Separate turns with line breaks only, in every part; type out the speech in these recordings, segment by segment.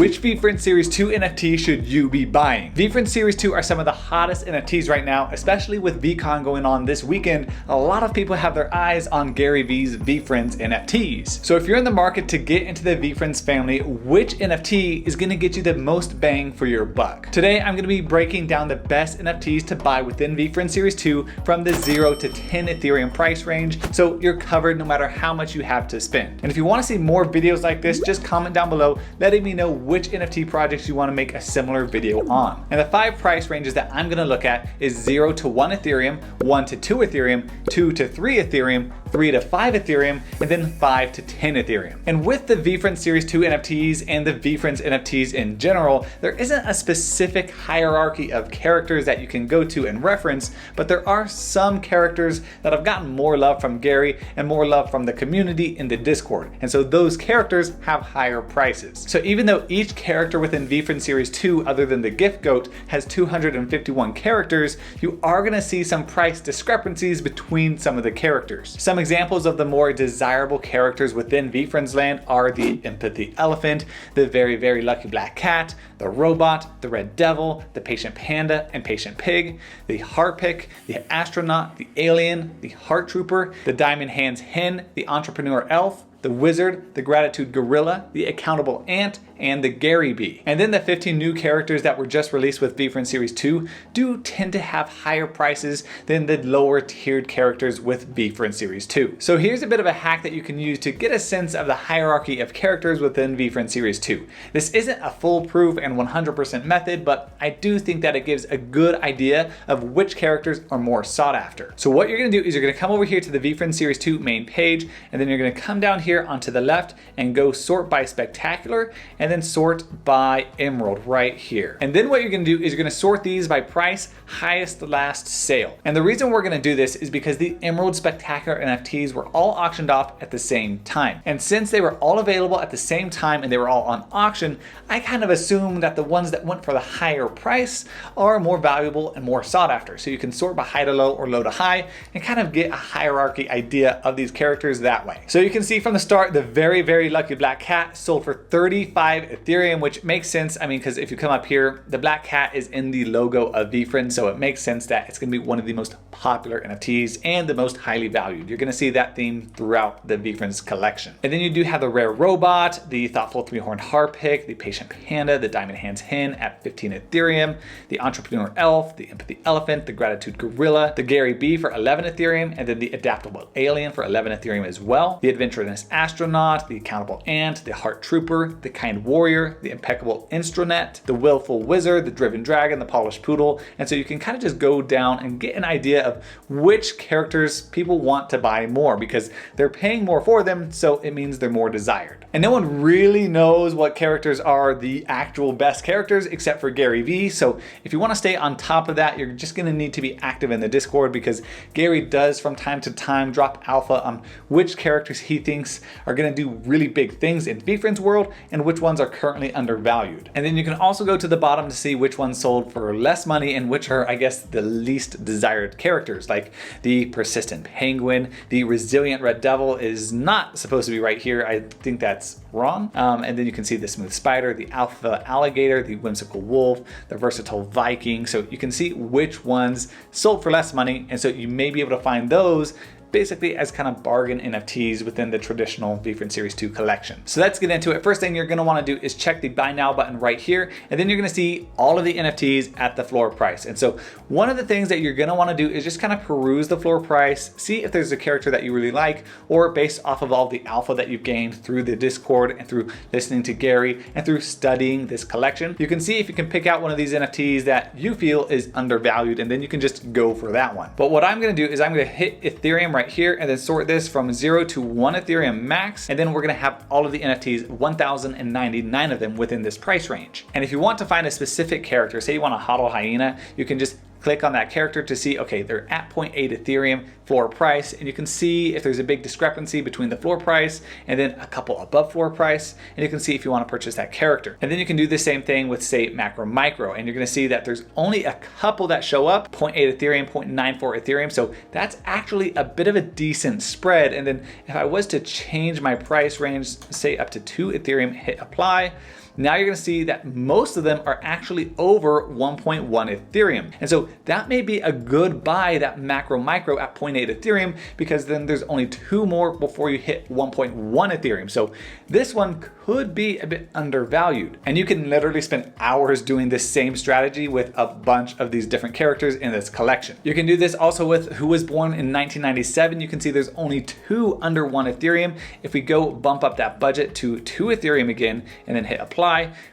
Which VeeFriends Series 2 NFT should you be buying? VeeFriends Series 2 are some of the hottest NFTs right now, especially with VeeCon going on this weekend. A lot of people have their eyes on Gary Vee's VeeFriends NFTs. So if you're in the market to get into the VeeFriends family, which NFT is going to get you the most bang for your buck? Today, I'm going to be breaking down the best NFTs to buy within VeeFriends Series 2 from the 0 to 10 Ethereum price range, so you're covered no matter how much you have to spend. And if you want to see more videos like this, just comment down below letting me know which NFT projects you want to make a similar video on. And the 5 price ranges that I'm going to look at is 0 to 1 Ethereum, 1 to 2 Ethereum, 2 to 3 Ethereum, 3 to 5 Ethereum, and then 5 to 10 Ethereum. And with the VeeFriends Series 2 NFTs and the VeeFriends NFTs in general, there isn't a specific hierarchy of characters that you can go to and reference, but there are some characters that have gotten more love from Gary and more love from the community in the Discord. And so those characters have higher prices. So even though each character within VeeFriends Series 2, other than the Gift Goat, has 251 characters, you are going to see some price discrepancies between some of the characters. Some examples of the more desirable characters within VeeFriends land are the Empathy Elephant, the Very Lucky Black Cat, the Robot, the Red Devil, the Patient Panda and Patient Pig, the Harpic, the Astronaut, the Alien, the Heart Trooper, the Diamond Hands Hen, the Entrepreneur Elf, the Wizard, the Gratitude Gorilla, the Accountable Ant, and the Gary Bee. And then the 15 new characters that were just released with VeeFriends Series 2 do tend to have higher prices than the lower tiered characters with VeeFriends Series 2. So here's a bit of a hack that you can use to get a sense of the hierarchy of characters within VeeFriends Series 2. This isn't a foolproof and 100% method, but I do think that it gives a good idea of which characters are more sought after. So what you're gonna do is you're gonna come over here to the VeeFriends Series 2 main page, and then you're gonna come down here onto the left and go sort by spectacular, and then sort by emerald right here. And then what you're gonna do is you're gonna sort these by price, highest last sale. And the reason we're gonna do this is because the emerald spectacular NFTs were all auctioned off at the same time. And since they were all available at the same time and they were all on auction, I kind of assumed that the ones that went for the higher price are more valuable and more sought after. So you can sort by high to low or low to high and kind of get a hierarchy idea of these characters that way. So you can see from the start, the Very Lucky Black Cat sold for 35 Ethereum, which makes sense. I mean, because if you come up here, the black cat is in the logo of VeeFriends, so it makes sense that it's going to be one of the most popular NFTs and the most highly valued. You're going to see that theme throughout the VeeFriends collection. And then you do have the Rare Robot, the Thoughtful 3-Horned Harpic, the Patient Panda, the Diamond Hands Hen at 15 Ethereum, the Entrepreneur Elf, the Empathy Elephant, the Gratitude Gorilla, the Gary Bee for 11 Ethereum, and then the Adaptable Alien for 11 Ethereum as well, the Adventurous Astronaut, the Accountable Ant, the Heart Trooper, the Kind Warrior, the Impeccable Instranet, the Willful Wizard, the Driven Dragon, the Polished Poodle. And so you can kind of just go down and get an idea of which characters people want to buy more because they're paying more for them, so it means they're more desired. And no one really knows what characters are the actual best characters except for Gary Vee. So if you want to stay on top of that, you're just going to need to be active in the Discord because Gary does from time to time drop alpha on which characters he thinks are going to do really big things in VeeFriends world and which ones are currently undervalued. And then you can also go to the bottom to see which ones sold for less money and which are, I guess, the least desired characters, like the Persistent Penguin. The Resilient Red Devil is not supposed to be right here. I think that's wrong. And then you can see the Smooth Spider, the Alpha Alligator, the Whimsical Wolf, the Versatile Viking. So you can see which ones sold for less money, and so you may be able to find those basically as kind of bargain NFTs within the traditional VeeFriends Series 2 collection. So let's get into it. First thing you're going to want to do is check the Buy Now button right here, and then you're going to see all of the NFTs at the floor price. And so one of the things that you're going to want to do is just kind of peruse the floor price, see if there's a character that you really like, or based off of all the alpha that you've gained through the Discord and through listening to Gary and through studying this collection, you can see if you can pick out one of these NFTs that you feel is undervalued, and then you can just go for that one. But what I'm going to do is I'm going to hit Ethereum right here and then sort this from 0 to 1 Ethereum max, and then we're going to have all of the NFTs, 1,099 of them within this price range. And if you want to find a specific character, say you want a Hodl Hyena, you can just click on that character to see, okay, they're at 0.8 Ethereum, floor price, and you can see if there's a big discrepancy between the floor price and then a couple above floor price, and you can see if you want to purchase that character. And then you can do the same thing with, say, macro micro, and you're going to see that there's only a couple that show up, 0.8 Ethereum, 0.94 Ethereum, so that's actually a bit of a decent spread. And then if I was to change my price range, say up to 2 Ethereum, hit apply, now you're going to see that most of them are actually over 1.1 Ethereum. And so that may be a good buy, that macro micro at 0.8 Ethereum, because then there's only 2 more before you hit 1.1 Ethereum. So this one could be a bit undervalued. And you can literally spend hours doing this same strategy with a bunch of these different characters in this collection. You can do this also with who was born in 1997. You can see there's only 2 under 1 Ethereum. If we go bump up that budget to 2 Ethereum again and then hit apply,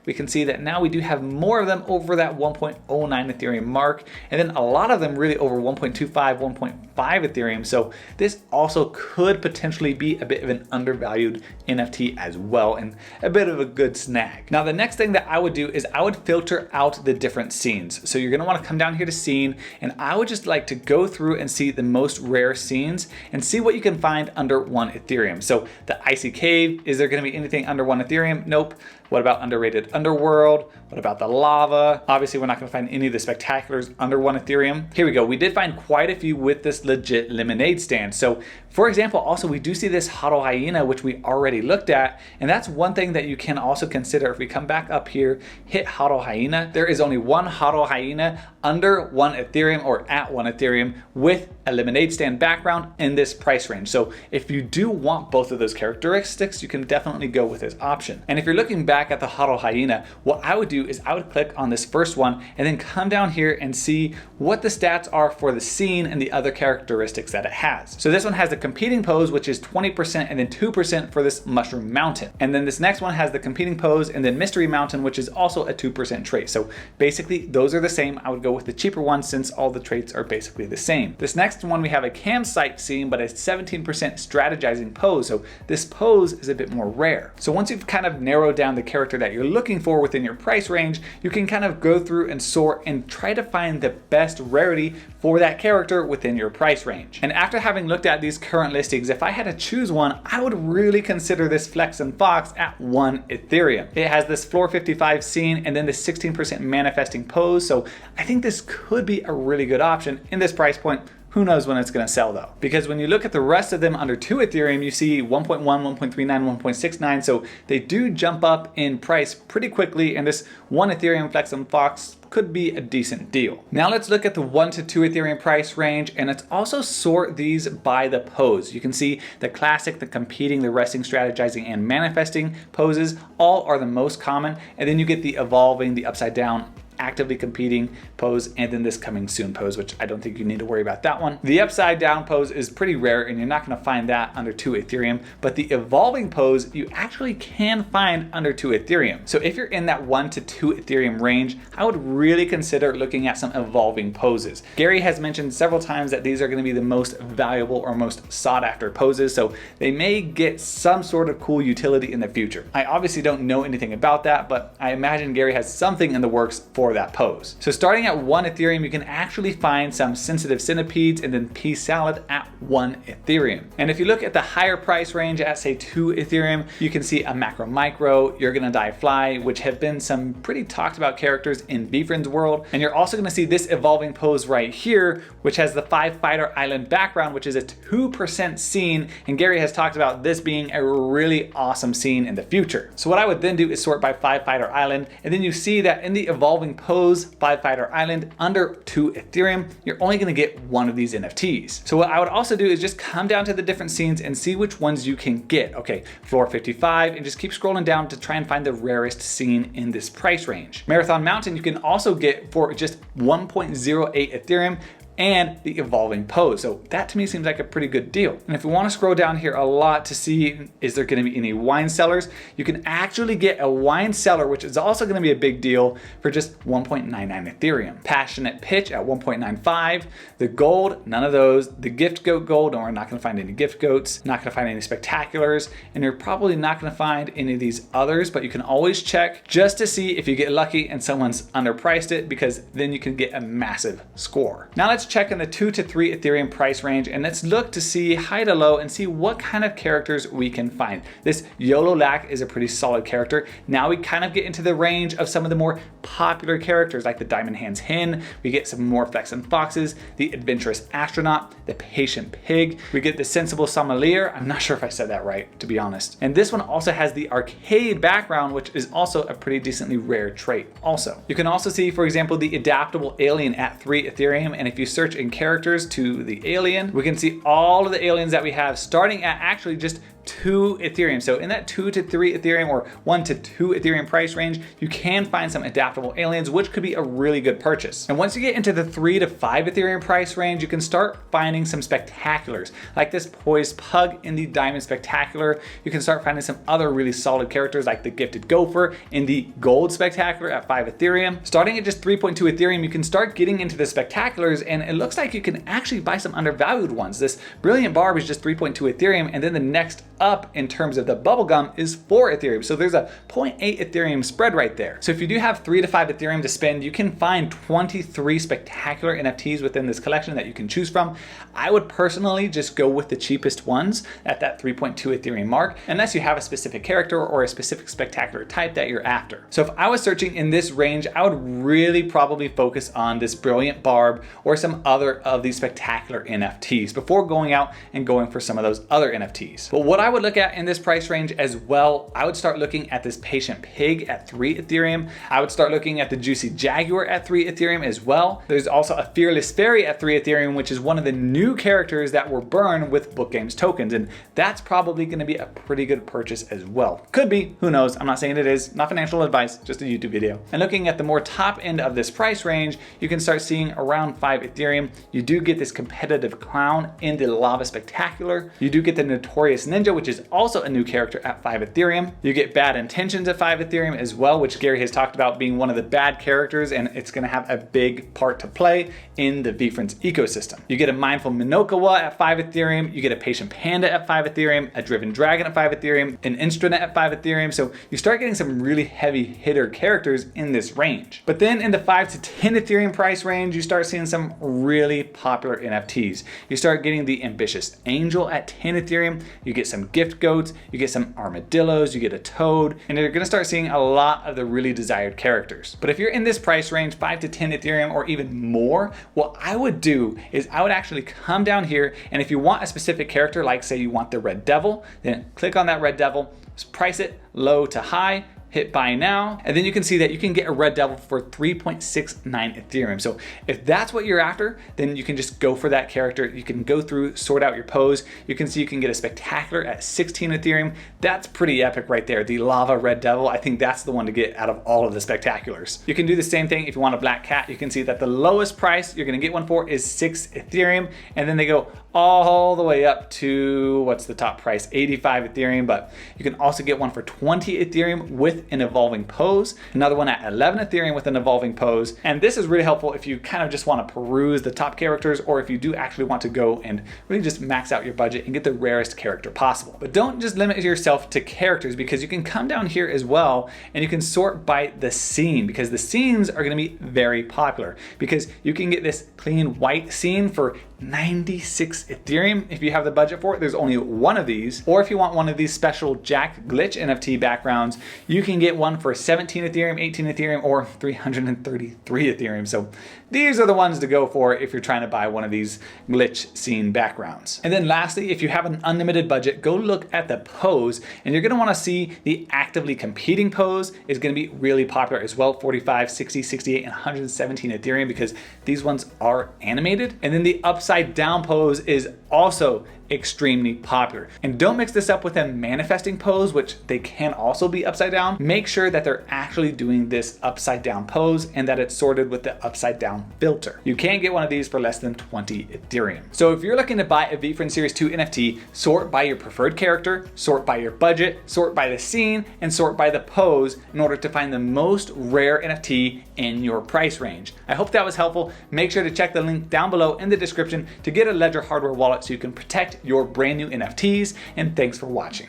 we can see that now we do have more of them over that 1.09 Ethereum mark, and then a lot of them really over 1.25, 1.5 Ethereum. So this also could potentially be a bit of an undervalued NFT as well, and a bit of a good snag. Now the next thing that I would do is I would filter out the different scenes. So you're going to want to come down here to scene, and I would just like to go through and see the most rare scenes and see what you can find under 1 Ethereum. So the icy cave, is there going to be anything under 1 Ethereum? Nope. What about underrated underworld? What about the lava? Obviously, we're not going to find any of the spectaculars under 1 Ethereum. Here we go. We did find quite a few with this legit lemonade stand. So for example, also we do see this Huddle Hyena, which we already looked at. And that's one thing that you can also consider. If we come back up here, hit Huddle Hyena, there is only one Huddle Hyena under 1 Ethereum or at 1 Ethereum with a lemonade stand background in this price range. So if you do want both of those characteristics, you can definitely go with this option. And if you're looking back at the Huddle Hyena, what I would do is I would click on this first one and then come down here and see what the stats are for the scene and the other characteristics that it has. So this one has the competing pose, which is 20%, and then 2% for this Mushroom Mountain. And then this next one has the competing pose and then Mystery Mountain, which is also a 2% trait. So basically those are the same. I would go with the cheaper one since all the traits are basically the same. This next one, we have a campsite scene, but a 17% strategizing pose. So this pose is a bit more rare. So once you've kind of narrowed down the character that you're looking for within your price range, you can kind of go through and sort and try to find the best rarity for that character within your price range. And after having looked at these current listings, if I had to choose one, I would really consider this Flex and Fox at 1 Ethereum. It has this floor 55 scene and then the 16% manifesting pose. So I think this could be a really good option in this price point. Who knows when it's going to sell though? Because when you look at the rest of them under 2 Ethereum, you see 1.1, 1.39, 1.69. So they do jump up in price pretty quickly, and this 1 Ethereum Flex and Fox could be a decent deal. Now let's look at the 1 to 2 Ethereum price range, and let's also sort these by the pose. You can see the classic, the competing, the resting, strategizing, and manifesting poses all are the most common, and then you get the evolving, the upside down, actively competing pose, and then this coming soon pose, which I don't think you need to worry about that one. The upside down pose is pretty rare and you're not going to find that under 2 Ethereum, but the evolving pose you actually can find under 2 Ethereum. So if you're in that 1 to 2 Ethereum range, I would really consider looking at some evolving poses. Gary has mentioned several times that these are going to be the most valuable or most sought after poses, so they may get some sort of cool utility in the future. I obviously don't know anything about that, but I imagine Gary has something in the works for that pose. So starting at 1 Ethereum, you can actually find some sensitive centipedes and then pea salad at 1 Ethereum. And if you look at the higher price range at say 2 Ethereum, you can see a macro micro, You're Gonna Die Fly, which have been some pretty talked about characters in VeeFriends world. And you're also gonna see this evolving pose right here, which has the 5 Fighter Island background, which is a 2% scene. And Gary has talked about this being a really awesome scene in the future. So what I would then do is sort by 5 Fighter Island, and then you see that in the evolving pose 5 Fighter Island under 2 Ethereum, you're only going to get one of these NFTs. So what I would also do is just come down to the different scenes and see which ones you can get. Okay, floor 55, and just keep scrolling down to try and find the rarest scene in this price range. Marathon Mountain you can also get for just 1.08 Ethereum and the evolving pose. So that to me seems like a pretty good deal. And if we want to scroll down here a lot to see, is there going to be any wine cellars? You can actually get a wine cellar, which is also going to be a big deal for just 1.99 Ethereum. Passionate Pitch at 1.95. The gold, none of those. The gift goat gold, no, we're not going to find any gift goats, not going to find any spectaculars, and you're probably not going to find any of these others, but you can always check just to see if you get lucky and someone's underpriced it, because then you can get a massive score. Now let's let's check in the 2 to 3 Ethereum price range, and let's look to see high to low and see what kind of characters we can find. This YOLO Lack is a pretty solid character. Now we kind of get into the range of some of the more popular characters like the Diamond Hands Hen. We get some more Flex and Foxes, the Adventurous Astronaut, the Patient Pig. We get the Sensible Sommelier. I'm not sure if I said that right, to be honest. And this one also has the arcade background, which is also a pretty decently rare trait also. You can also see, for example, the Adaptable Alien at 3 Ethereum. And if you search in characters to the alien, we can see all of the aliens that we have starting at actually just 2 Ethereum. So in that 2 to 3 Ethereum or 1 to 2 Ethereum price range, you can find some adaptable aliens, which could be a really good purchase. And once you get into the 3 to 5 Ethereum price range, you can start finding some spectaculars, like this Poised Pug in the Diamond Spectacular. You can start finding some other really solid characters like the Gifted Gopher in the Gold Spectacular at 5 Ethereum. Starting at just 3.2 Ethereum, you can start getting into the spectaculars, and it looks like you can actually buy some undervalued ones. This Brilliant Barb is just 3.2 Ethereum, and then the next up in terms of the bubblegum is 4 Ethereum. So there's a 0.8 Ethereum spread right there. So if you do have 3 to 5 Ethereum to spend, you can find 23 spectacular NFTs within this collection that you can choose from. I would personally just go with the cheapest ones at that 3.2 Ethereum mark, unless you have a specific character or a specific spectacular type that you're after. So if I was searching in this range, I would really probably focus on this Brilliant Barb or some other of these spectacular NFTs before going out and going for some of those other NFTs. But what I would look at in this price range as well, I would start looking at this Patient Pig at 3 Ethereum. I would start looking at the Juicy Jaguar at 3 Ethereum as well. There's also a Fearless Fairy at 3 Ethereum, which is one of the new characters that were burned with Book Games tokens. And that's probably going to be a pretty good purchase as well. Could be, who knows? I'm not saying it is, not financial advice, just a YouTube video. And looking at the more top end of this price range, you can start seeing around 5 Ethereum. You do get this Competitive Clown in the Lava Spectacular. You do get the Notorious Ninja, which is also a new character at 5 Ethereum. You get Bad Intentions at 5 Ethereum as well, which Gary has talked about being one of the bad characters, and it's going to have a big part to play in the VeeFriends ecosystem. You get a Mindful Minokawa at 5 Ethereum. You get a Patient Panda at 5 Ethereum, a Driven Dragon at 5 Ethereum, an Instranet at 5 Ethereum. So you start getting some really heavy hitter characters in this range. But then in the 5 to 10 Ethereum price range, you start seeing some really popular NFTs. You start getting the Ambitious Angel at 10 Ethereum. You get some Gift Goats, you get some armadillos, you get a toad, and you're gonna start seeing a lot of the really desired characters. But if you're in this price range, 5 to 10 Ethereum or even more, what I would do is I would actually come down here, and if you want a specific character, like say you want the Red Devil, then click on that Red Devil, price it low to high, hit buy now, and then you can see that you can get a Red Devil for 3.69 Ethereum. So if that's what you're after, then you can just go for that character. You can go through, sort out your pose. You can see you can get a spectacular at 16 Ethereum. That's pretty epic right there. The Lava Red Devil, I think that's the one to get out of all of the spectaculars. You can do the same thing if you want a Black Cat. You can see that the lowest price you're gonna get one for is 6 Ethereum, and then they go all the way up to, what's the top price? 85 Ethereum, but you can also get one for 20 Ethereum with an evolving pose, another one at 11 Ethereum with an evolving pose. And this is really helpful if you kind of just want to peruse the top characters, or if you do actually want to go and really just max out your budget and get the rarest character possible. But don't just limit yourself to characters, because you can come down here as well and you can sort by the scene, because the scenes are going to be very popular, because you can get this clean white scene for 96 Ethereum if you have the budget for it. There's only one of these. Or if you want one of these special Jack Glitch NFT backgrounds, you can get one for 17 Ethereum, 18 Ethereum, or 333 Ethereum. So these are the ones to go for if you're trying to buy one of these glitch scene backgrounds. And then lastly, if you have an unlimited budget, go look at the pose, and you're gonna wanna see the actively competing pose is gonna be really popular as well. 45, 60, 68, and 117 Ethereum, because these ones are animated. And then the upside down pose is also extremely popular. And don't mix this up with a manifesting pose, which they can also be upside down. Make sure that they're actually doing this upside down pose and that it's sorted with the upside down filter. You can get one of these for less than 20 Ethereum. So if you're looking to buy a VeeFriends Series 2 NFT, sort by your preferred character, sort by your budget, sort by the scene, and sort by the pose in order to find the most rare NFT in your price range. I hope that was helpful. Make sure to check the link down below in the description to get a Ledger hardware wallet so you can protect your brand new NFTs, and thanks for watching.